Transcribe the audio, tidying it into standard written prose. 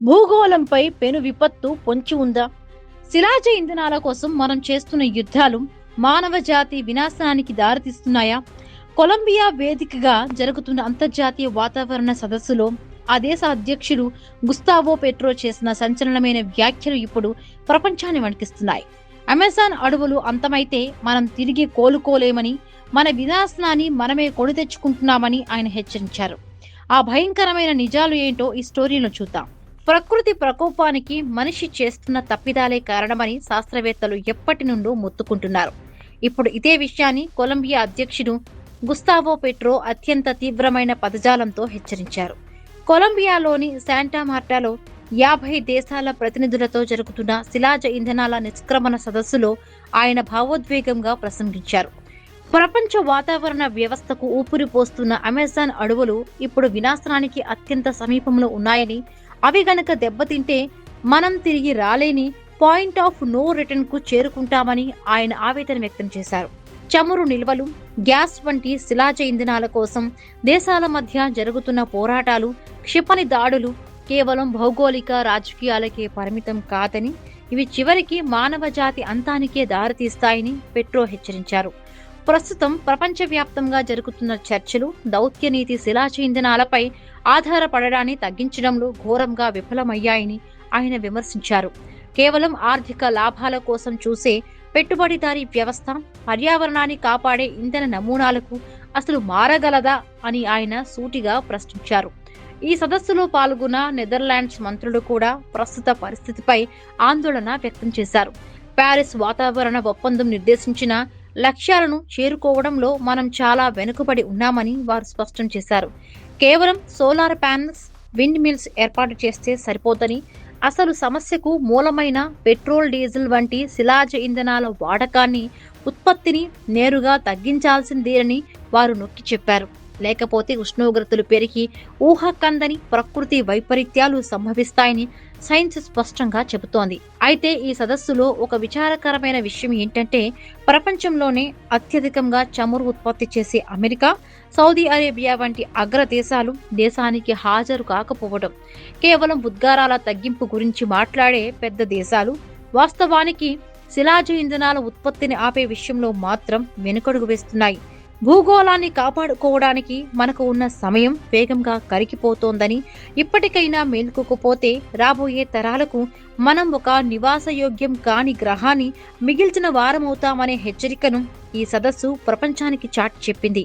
భూగోళంపై పెను విపత్తు పొంచి ఉందా? శిలాజ ఇంధనాల కోసం మనం చేస్తున్న యుద్ధాలు మానవ జాతి వినాశనానికి దారితీస్తున్నాయా? కొలంబియా వేదికగా జరుగుతున్న అంతర్జాతీయ వాతావరణ సదస్సులో ఆ దేశ అధ్యక్షుడు గుస్తావో పెట్రో చేసిన సంచలనమైన వ్యాఖ్యలు ఇప్పుడు ప్రపంచాన్ని వణికిస్తున్నాయి. అమెజాన్ అడవులు అంతమైతే మనం తిరిగి కోలుకోలేమని, మన వినాశనాన్ని మనమే కొని తెచ్చుకుంటున్నామని ఆయన హెచ్చరించారు. ఆ భయంకరమైన నిజాలు ఏంటో ఈ స్టోరీలో చూద్దాం. ప్రకృతి ప్రకోపానికి మనిషి చేస్తున్న తప్పిదాలే కారణమని శాస్త్రవేత్తలు ఎప్పటి నుండో మొత్తుకుంటున్నారు. ఇప్పుడు ఇదే విషయాన్ని కొలంబియా అధ్యక్షుడు గుస్తావో పెట్రో అత్యంత తీవ్రమైన పదజాలంతో హెచ్చరించారు. కొలంబియాలోని శాంటా మార్టాలో 50 దేశాల ప్రతినిధులతో జరుగుతున్న శిలాజ ఇంధనాల నిష్క్రమణ సదస్సులో ఆయన భావోద్వేగంగా ప్రసంగించారు. ప్రపంచ వాతావరణ వ్యవస్థకు ఊపిరి పోస్తున్న అమెజాన్ అడవులు ఇప్పుడు వినాశనానికి అత్యంత సమీపంలో ఉన్నాయని, అవి గనక దెబ్బతింటే మనం తిరిగి రాలేని పాయింట్ ఆఫ్ నో రిటర్న్ కు చేరుకుంటామని ఆయన ఆవేదన వ్యక్తం చేశారు. చమురు నిల్వలు, గ్యాస్ వంటి శిలాజ ఇంధనాల కోసం దేశాల మధ్య జరుగుతున్న పోరాటాలు, క్షిపణి దాడులు కేవలం భౌగోళిక రాజకీయాలకే పరిమితం కాదని, ఇవి చివరికి మానవ జాతి అంతానికే దారితీస్తాయని పెట్రో హెచ్చరించారు. ప్రస్తుతం ప్రపంచవ్యాప్తంగా జరుగుతున్న చర్చలు దౌత్యనీతి శిలాజ ఇంధనాలపై ఆధారపడడాన్ని తగ్గించడంలో ఘోరంగా విఫలమయ్యాయని ఆయన విమర్శించారు. కేవలం ఆర్థిక లాభాల కోసం చూసే పెట్టుబడిదారీ వ్యవస్థ పర్యావరణాన్ని కాపాడే ఇంధన నమూనాలకు అసలు మారగలదా అని ఆయన సూటిగా ప్రశ్నించారు. ఈ సదస్సులో పాల్గొన్న నెదర్లాండ్స్ మంత్రులు కూడా ప్రస్తుత పరిస్థితిపై ఆందోళన వ్యక్తం చేశారు. ప్యారిస్ వాతావరణ ఒప్పందం నిర్దేశించిన లక్ష్యాలను చేరుకోవడంలో మనం చాలా వెనుకబడి ఉన్నామని వారు స్పష్టం చేశారు. కేవలం సోలార్ ప్యానెల్స్, విండ్ మిల్స్ ఏర్పాటు చేస్తే సరిపోదని, అసలు సమస్యకు మూలమైన పెట్రోల్, డీజిల్ వంటి శిలాజ ఇంధనాల వాడకాన్ని, ఉత్పత్తిని నేరుగా తగ్గించాల్సిందేనని వారు నొక్కి చెప్పారు. లేకపోతే ఉష్ణోగ్రతలు పెరిగి ఊహకందని ప్రకృతి వైపరీత్యాలు సంభవిస్తాయని సైన్స్ స్పష్టంగా చెబుతోంది. అయితే ఈ సదస్సులో ఒక విచారకరమైన విషయం ఏంటంటే, ప్రపంచంలోనే అత్యధికంగా చమురు ఉత్పత్తి చేసే అమెరికా, సౌదీ అరేబియా వంటి అగ్ర దేశాలు దేశానికి హాజరు కాకపోవడం, కేవలం ఉద్గారాల తగ్గింపు గురించి మాట్లాడే పెద్ద దేశాలు వాస్తవానికి శిలాజ ఇంధనాల ఉత్పత్తిని ఆపే విషయంలో మాత్రం వెనుకడుగు వేస్తున్నాయి. భూగోళాన్ని కాపాడుకోవడానికి మనకు ఉన్న సమయం వేగంగా కరిగిపోతోందని, ఇప్పటికైనా మేల్కోకపోతే రాబోయే తరాలకు మనం ఒక నివాసయోగ్యం కాని గ్రహాన్ని మిగిల్చిన వారమవుతామనే హెచ్చరికను ఈ సదస్సు ప్రపంచానికి చాటి చెప్పింది.